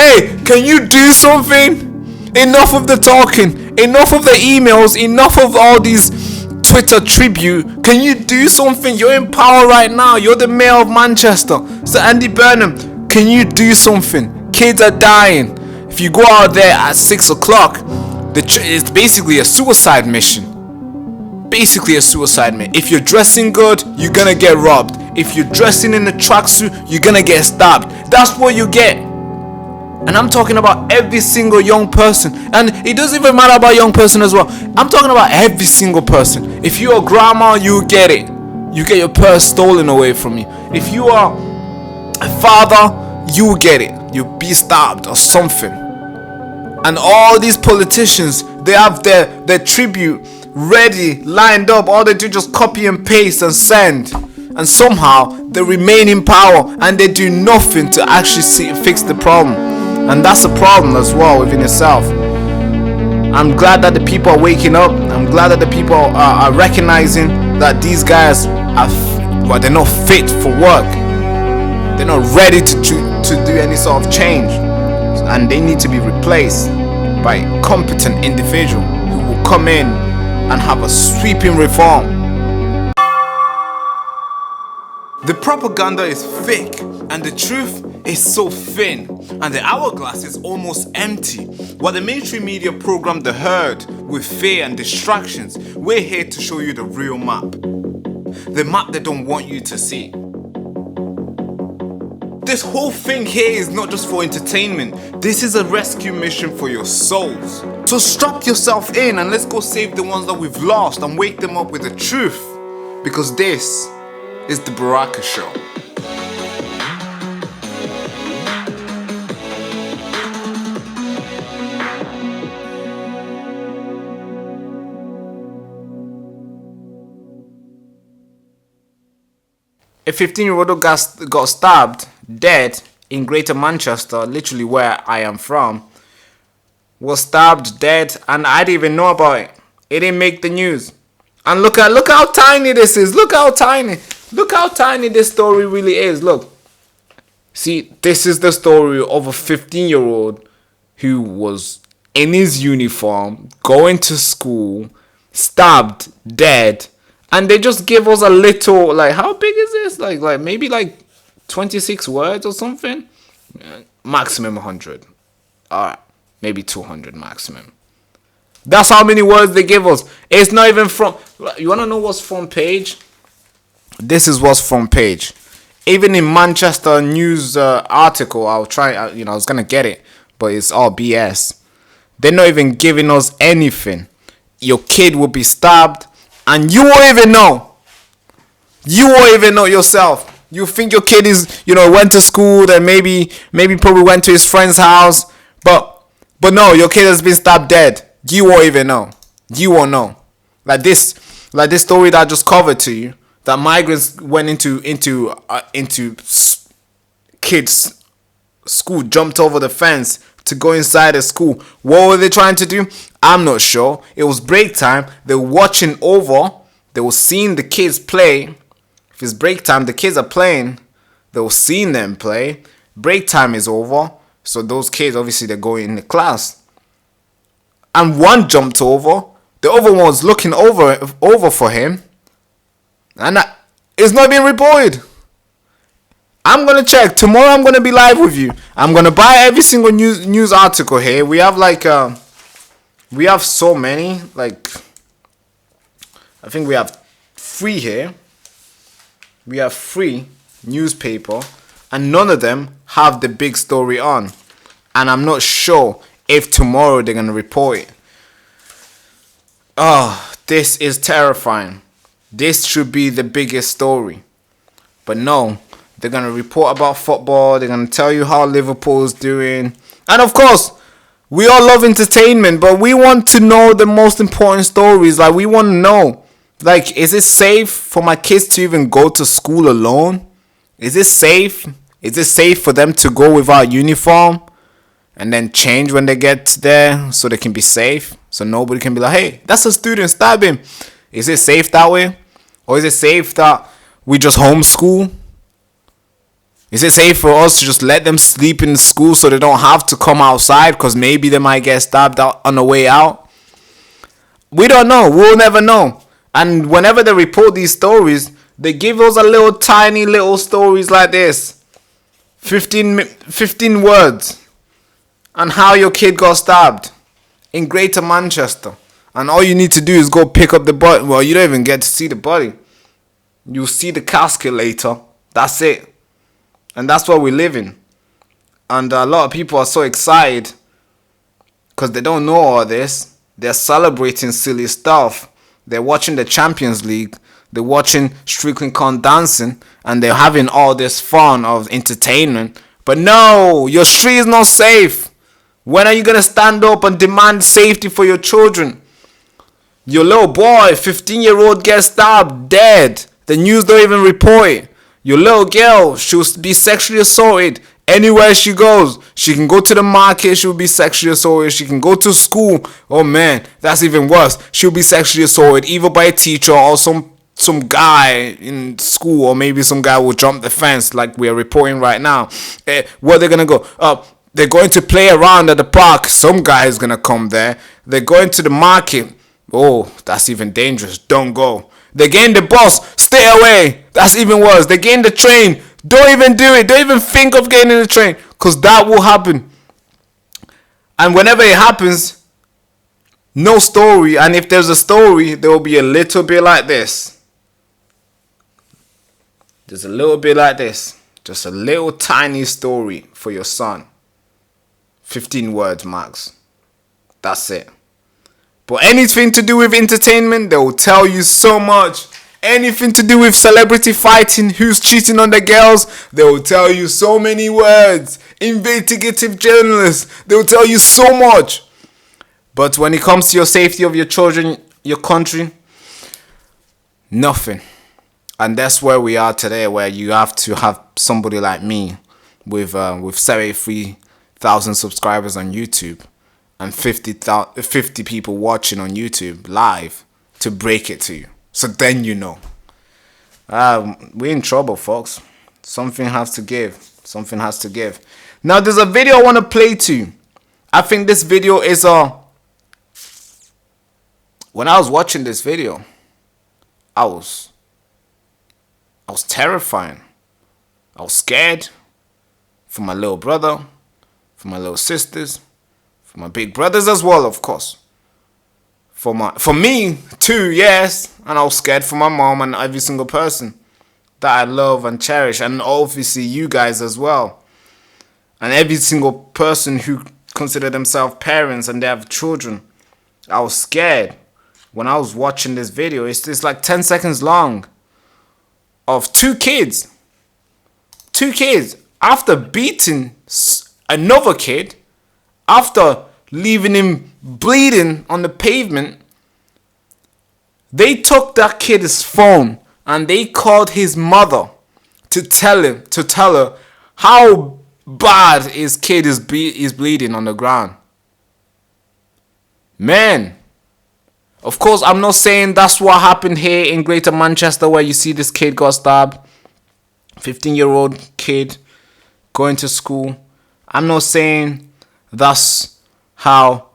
Hey, can you do something? Enough of the talking, enough of the emails, enough of all these Twitter tribute. Can you do something? You're in power right now. You're the mayor of Manchester, Sir Andy Burnham. Can you do something? Kids are dying. If you go out there at 6 o'clock, it's basically a suicide mission. Basically a suicide mission. If you're dressing good, you're gonna get robbed. If you're dressing in a tracksuit, you're gonna get stabbed. That's what you get. And I'm talking about every single young person. And it doesn't even matter about young person as well. I'm talking about every single person. If you're a grandma, you get it. You get your purse stolen away from you. If you are a father, you get it. You'll be stabbed or something. And all these politicians, they have their tribute ready, lined up. All they do is just copy and paste and send. And somehow they remain in power and they do nothing to actually fix the problem. And that's a problem as well within itself. I'm glad that the people are waking up. I'm glad that the people are recognizing that these guys they're not fit for work. They're not ready to do any sort of change. And they need to be replaced by a competent individual who will come in and have a sweeping reform. The propaganda is fake and the truth is so thin, and the hourglass is almost empty. While the mainstream media program the herd with fear and distractions, we're here to show you the real map. The map they don't want you to see. This whole thing here is not just for entertainment. This is a rescue mission for your souls. So strap yourself in and let's go save the ones that we've lost and wake them up with the truth. Because this is the Baraka Show. A 15-year-old got stabbed, dead, in Greater Manchester, literally where I am from. Was stabbed, dead, and I didn't even know about it. It didn't make the news. And look how tiny this is. Look how tiny this story really is. Look. See, this is the story of a 15-year-old who was in his uniform, going to school, stabbed, dead. And they just give us a little, like, how big is this? Like maybe like 26 words or something? Maximum 100. Alright, maybe 200 maximum. That's how many words they give us. It's not even from, you want to know what's front page? This is what's front page. Even in Manchester news article, I was going to get it, but it's all BS. They're not even giving us anything. Your kid will be stabbed. And you won't even know. You won't even know yourself. You think your kid is, went to school, then maybe probably went to his friend's house. But no, your kid has been stabbed dead. You won't even know. You won't know. Like this story that I just covered to you. That migrants went into kids' school, jumped over the fence to go inside the school. What were they trying to do? I'm not sure. It was break time. They were watching over. They were seeing the kids play. If it's break time, the kids are playing. They were seeing them play. Break time is over. So those kids, obviously, they're going in the class. And one jumped over. The other one was looking over for him. And it's not being reported. I'm going to check. Tomorrow I'm going to be live with you. I'm going to buy every single news article here. We have we have so many. Like, I think we have 3 here. We have 3 newspaper. And none of them have the big story on. And I'm not sure if tomorrow they're going to report it. Oh, this is terrifying. This should be the biggest story. But no. They're going to report about football. They're going to tell you how Liverpool's doing. And of course, we all love entertainment, but we want to know the most important stories. Like, we want to know, like, is it safe for my kids to even go to school alone? Is it safe? Is it safe for them to go without uniform and then change when they get there so they can be safe? So nobody can be like, hey, that's a student, stab him. Is it safe that way? Or is it safe that we just homeschool? Is it safe for us to just let them sleep in the school so they don't have to come outside because maybe they might get stabbed out on the way out? We don't know. We'll never know. And whenever they report these stories, they give us a little tiny little stories like this. 15 words on how your kid got stabbed in Greater Manchester. And all you need to do is go pick up the body. Well, you don't even get to see the body. You'll see the casket later. That's it. And that's what we live in. And a lot of people are so excited because they don't know all this. They're celebrating silly stuff. They're watching the Champions League. They're watching Strictly Come Dancing. And they're having all this fun of entertainment. But no, your street is not safe. When are you going to stand up and demand safety for your children? Your little boy, 15-year-old, gets stabbed, dead. The news don't even report it. Your little girl, she'll be sexually assaulted anywhere she goes. She can go to the market, she'll be sexually assaulted. She can go to school. Oh man, that's even worse. She'll be sexually assaulted either by a teacher or some guy in school, or maybe some guy will jump the fence like we're reporting right now. Where they're gonna go? They're going to play around at the park. Some guy is gonna come there. They're going to the market. Oh, that's even dangerous. Don't go. They gain the bus. Stay away. That's even worse. They gain the train. Don't even do it. Don't even think of getting in the train, because that will happen. And whenever it happens, no story. And if there's a story, there will be a little bit like this. There's a little bit like this. Just a little tiny story for your son. 15 words max. That's it. But anything to do with entertainment, they will tell you so much. Anything to do with celebrity fighting, who's cheating on the girls, they will tell you so many words. Investigative journalists, they will tell you so much. But when it comes to your safety of your children, your country, nothing. And that's where we are today, where you have to have somebody like me with 73,000 subscribers on YouTube. And 50 people watching on YouTube live to break it to you. So then you know. We're in trouble, folks. Something has to give. Something has to give. Now, there's a video I want to play to you. I think this video is when I was watching this video, I was terrifying. I was scared for my little brother, for my little sisters, for my big brothers as well, of course. For me too, yes. And I was scared for my mom and every single person that I love and cherish. And obviously you guys as well. And every single person who consider themselves parents and they have children. I was scared when I was watching this video. It's like 10 seconds long of two kids after beating another kid, after leaving him bleeding on the pavement, they took that kid's phone and they called his mother to tell her how bad his kid is bleeding on the ground. Man, of course, I'm not saying that's what happened here in Greater Manchester, where you see this kid got stabbed, 15-year-old kid going to school. I'm not saying that's how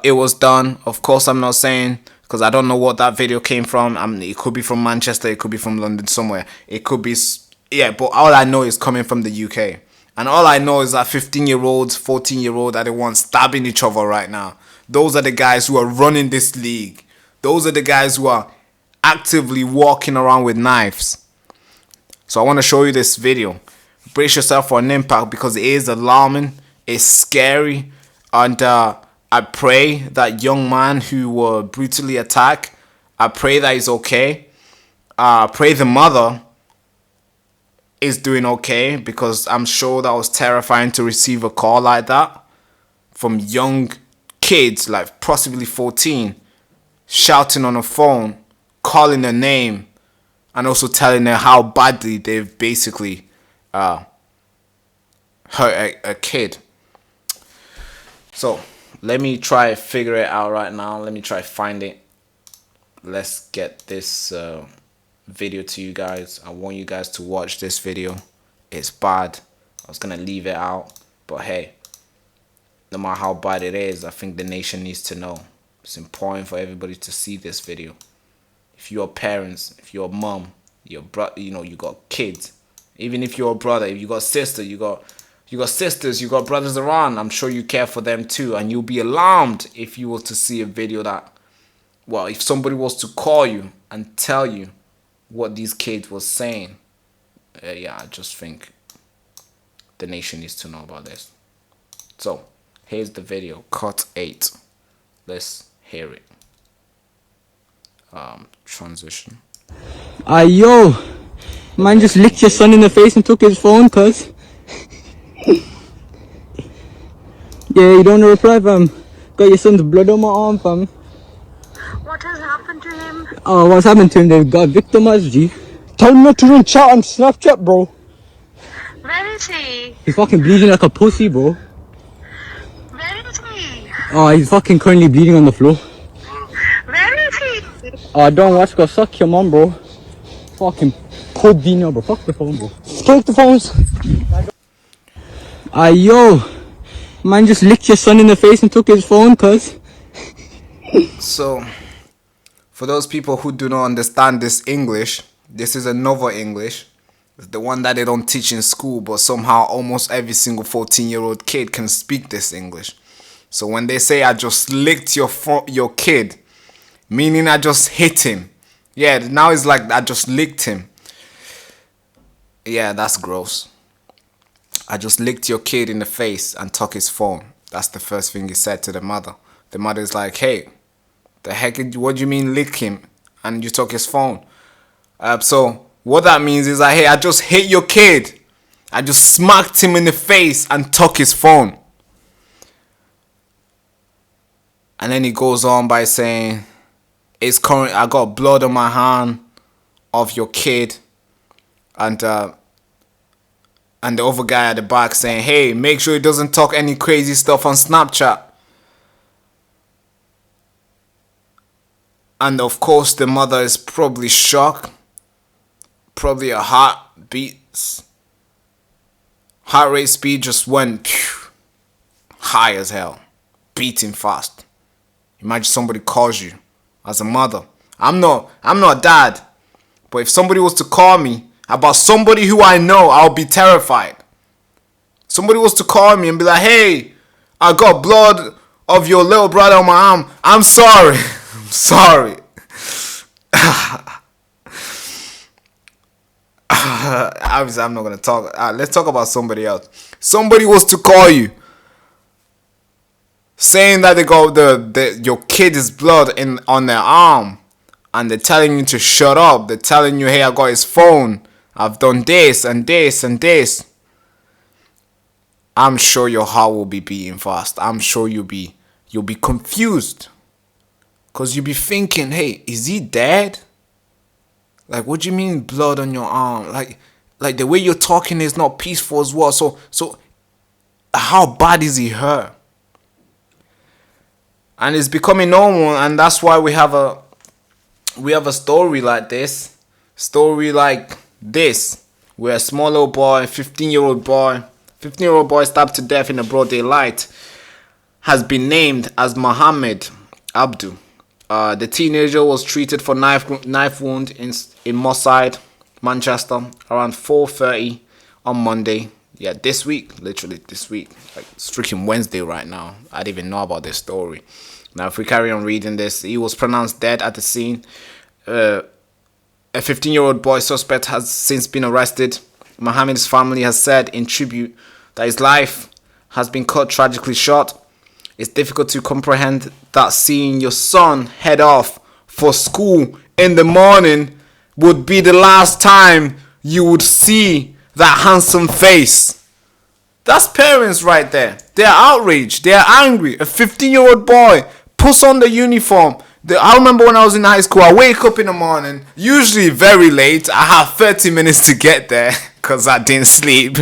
it was done. Of course, I'm not saying, because I don't know what that video came from. It could be from Manchester, it could be from London somewhere. It could be, yeah, but all I know is coming from the UK. And all I know is that 15-year-olds, 14-year-olds are the ones stabbing each other right now. Those are the guys who are running this league. Those are the guys who are actively walking around with knives. So I want to show you this video. Brace yourself for an impact, because it is alarming. It's scary. And I pray that young man who were brutally attacked, I pray that he's okay. I pray the mother is doing okay, because I'm sure that was terrifying to receive a call like that from young kids, like possibly 14, shouting on a phone, calling her name, and also telling her how badly they've basically hurt a kid. So let me try figure it out right now. Let me try find it. Let's get this video to you guys. I want you guys to watch this video it's bad. I was gonna leave it out, but hey, no matter how bad it is, I think the nation needs to know. It's important for everybody to see this video. If you're parents, if you're a mom, your brother, you got kids. Even if you're a brother, if you got sister, you got sisters, you got brothers around. I'm sure you care for them too, and you'll be alarmed if you were to see a video that, well, if somebody was to call you and tell you what these kids was saying. Yeah, I just think the nation needs to know about this. So here's the video, cut 8. Let's hear it. Transition. Yo, man just licked your son in the face and took his phone, cuz. Yeah, you don't reply, fam. Got your son's blood on my arm, fam. What has happened to him? Oh, what's happened to him? They got victimized, G. Tell him not to run chat on Snapchat, bro. Where is he? He's fucking bleeding like a pussy, bro. Where is he? Oh, he's fucking currently bleeding on the floor. Where is he? Oh, don't watch, go suck your mom, bro. Fucking put Dino, bro. Fuck the phone, bro. Take the phones. Yo, man just licked your son in the face and took his phone, cuz. So, for those people who do not understand this English, this is another English. It's the one that they don't teach in school, but somehow almost every single 14-year-old kid can speak this English. So when they say I just licked your kid, meaning I just hit him. Yeah, now it's like I just licked him. Yeah, that's gross. I just licked your kid in the face and took his phone. That's the first thing he said to the mother. The mother's like, hey, the heck, what do you mean lick him and you took his phone? So what that means is like, hey, I just hit your kid. I just smacked him in the face and took his phone. And then he goes on by saying, I got blood on my hand of your kid. And the other guy at the back saying, hey, make sure he doesn't talk any crazy stuff on Snapchat. And of course the mother is probably shocked. Probably a heart rate speed just went high as hell. Beating fast. Imagine somebody calls you as a mother. I'm not dad. But if somebody was to call me about somebody who I know, I'll be terrified. Somebody was to call me and be like, hey, I got blood of your little brother on my arm. I'm sorry. I'm sorry. Obviously, I'm not going to talk. Let's talk about somebody else. Somebody was to call you saying that they got your kid's blood on their arm. And they're telling you to shut up. They're telling you, hey, I got his phone. I've done this and this and this. I'm sure your heart will be beating fast. I'm sure you'll be confused. Because you'll be thinking, hey, is he dead? Like, what do you mean blood on your arm? Like the way you're talking is not peaceful as well. So how bad is he hurt? And it's becoming normal, and that's why we have a story like this. Story like this. Where a small little boy, 15-year-old boy stabbed to death in a broad daylight, has been named as Mohammed Abdu. The teenager was treated for knife wound in Moorside, Manchester, around 4:30 on Monday. Yeah, this week, literally this week. Like, it's freaking Wednesday right now. I didn't even know about this story. Now, if we carry on reading this, he was pronounced dead at the scene. A 15-year-old boy suspect has since been arrested. Mohammed's family has said in tribute that his life has been cut tragically short. It's difficult to comprehend that seeing your son head off for school in the morning would be the last time you would see that handsome face. That's parents right there. They're outraged. They're angry. A 15-year-old boy puts on the uniform. I remember when I was in high school, I wake up in the morning, usually very late. I have 30 minutes to get there because I didn't sleep.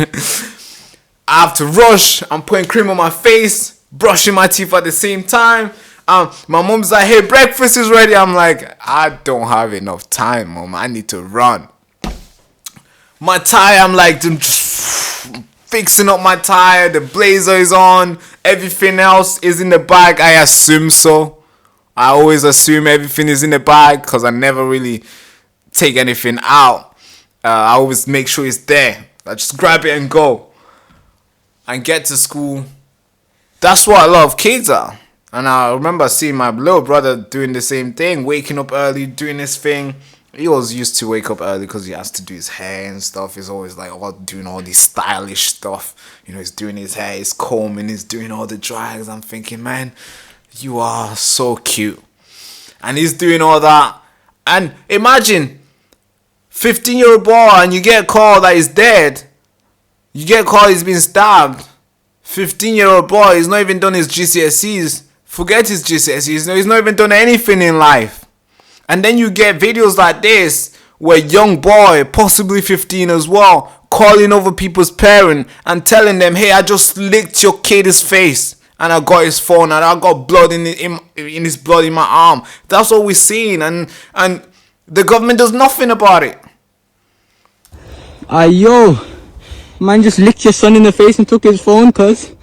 I have to rush. I'm putting cream on my face, brushing my teeth at the same time. My mom's like, hey, breakfast is ready. I'm like, I don't have enough time, mom. I need to run. My tie, I'm like, just fixing up my tire, the blazer is on, everything else is in the bag. I assume so. I always assume everything is in the bag because I never really take anything out. I always make sure it's there. I just grab it and go and get to school. That's what a lot of kids are. And I remember seeing my little brother doing the same thing, waking up early, doing his thing. He was used to wake up early because he has to do his hair and stuff. He's always like doing all this stylish stuff. You know, he's doing his hair, he's combing, he's doing all the drags. I'm thinking, man, you are so cute. And he's doing all that. And imagine, 15-year-old boy, and you get a call that he's dead. You get a call he's been stabbed. 15-year-old boy, he's not even done his GCSEs. Forget his GCSEs. He's not even done anything in life. And then you get videos like this where young boy, possibly 15 as well, calling over people's parents and telling them, hey, I just licked your kid's face and I got his phone and I got blood in his blood in my arm. That's what we're seeing, and the government does nothing about it. Yo, man just licked your son in the face and took his phone, cuz.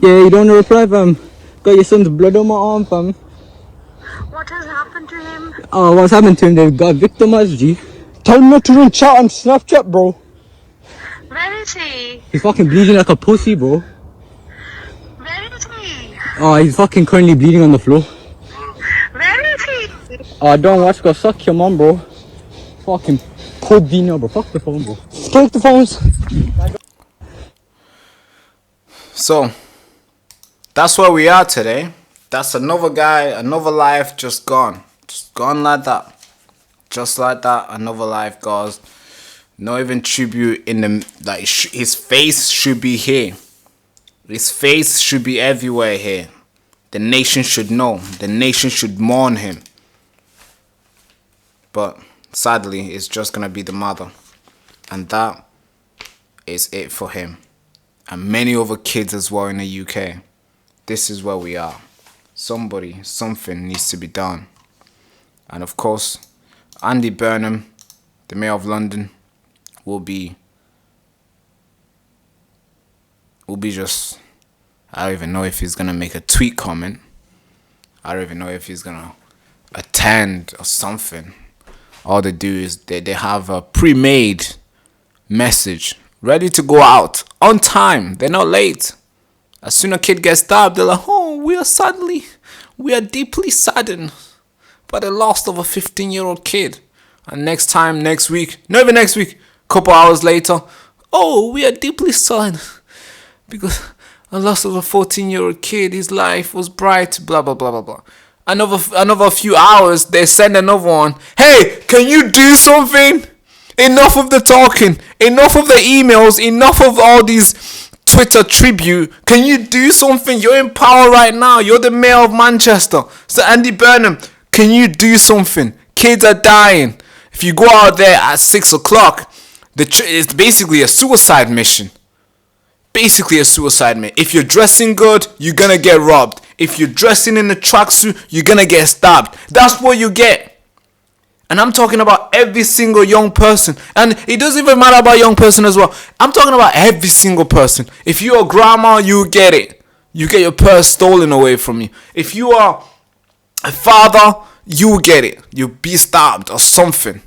Yeah, you don't reply, fam. Got your son's blood on my arm, fam. What has happened to him? Oh, what's happened to him? They got victimized, G. Tell him not to run chat on Snapchat, bro. Where is he? He's fucking bleeding like a pussy, bro. Where is he? Oh, he's fucking currently bleeding on the floor. Where is he? Oh, don't watch, go suck your mom, bro. Fucking Podino, bro. Fuck the phone, bro. Take the phones. So, that's where we are today. That's another guy, another life just gone. Just gone like that. Just like that, another life goes. Not even tribute in the... Like, his face should be here. His face should be everywhere here. The nation should know. The nation should mourn him. But, sadly, it's just gonna be the mother. And that is it for him. And many other kids as well in the UK. This is where we are. Something needs to be done. And of course, Andy Burnham, the Mayor of London, will be just... I don't even know if he's gonna make a tweet comment. I don't even know if he's gonna attend or something. All they do is they have a pre-made message ready to go out on time. They're not late. As soon as a kid gets stabbed, they're like, oh, we are deeply saddened by the loss of a 15-year-old kid. And next week, not even next week, couple hours later, oh, we are deeply saddened because the loss of a 14-year-old kid, his life was bright, blah, blah, blah, blah, blah. Another few hours, they send another one. Hey, can you do something? Enough of the talking. Enough of the emails. Enough of all these Twitter tribute. Can you do something? You're in power right now. You're the mayor of Manchester. So Andy Burnham, can you do something? Kids are dying. If you go out there at 6 o'clock, it's basically a suicide mission. Basically a suicide mission. If you're dressing good, you're gonna get robbed. If you're dressing in a tracksuit, you're gonna get stabbed. That's what you get. And I'm talking about every single young person. And it doesn't even matter about young person as well. I'm talking about every single person. If you're a grandma, you get it. You get your purse stolen away from you. If you are a father, you get it. You'll be stabbed or something.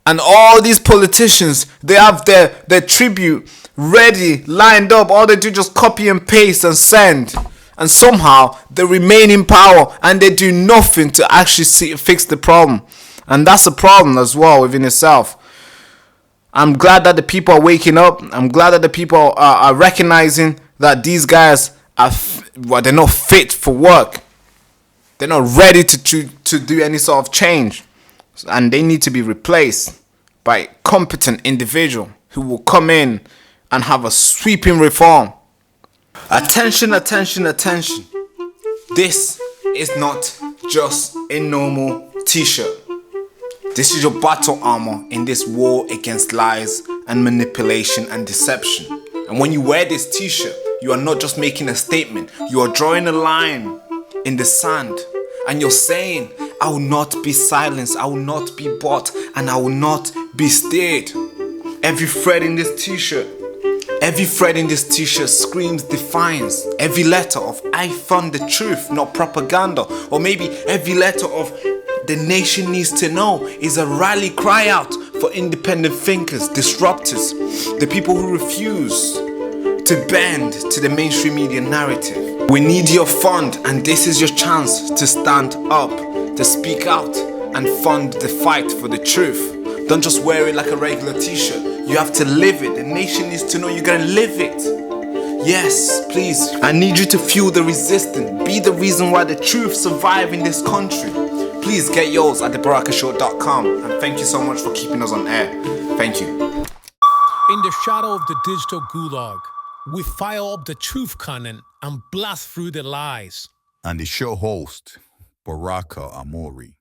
And all these politicians, they have their tribute ready, lined up. All they do is just copy and paste and send. And somehow they remain in power and they do nothing to actually fix the problem. And that's a problem as well within itself. I'm glad that the people are waking up. I'm glad that the people are recognizing that these guys they're not fit for work. They're not ready to do any sort of change. And they need to be replaced by a competent individual who will come in and have a sweeping reform. Attention, attention, attention. This is not just a normal t-shirt. This is your battle armor in this war against lies and manipulation and deception. And when you wear this t-shirt, you are not just making a statement. You are drawing a line in the sand. And you're saying, I will not be silenced. I will not be bought. And I will not be steered. Every thread in this t-shirt, screams defiance. Every letter of I found the truth, not propaganda. Or maybe every letter of the nation needs to know is a rally cry out for independent thinkers, disruptors, the people who refuse to bend to the mainstream media narrative. We need your fund, and this is your chance to stand up, to speak out and fund the fight for the truth. Don't just wear it like a regular t-shirt. You have to live it. The nation needs to know you're gonna live it. Yes, please. I need you to fuel the resistance. Be the reason why the truth survive in this country. Please get yours at thebarakashow.com. And thank you so much for keeping us on air. Thank you. In the shadow of the digital gulag, we fire up the truth cannon and blast through the lies. And the show host, Baraka Amuri.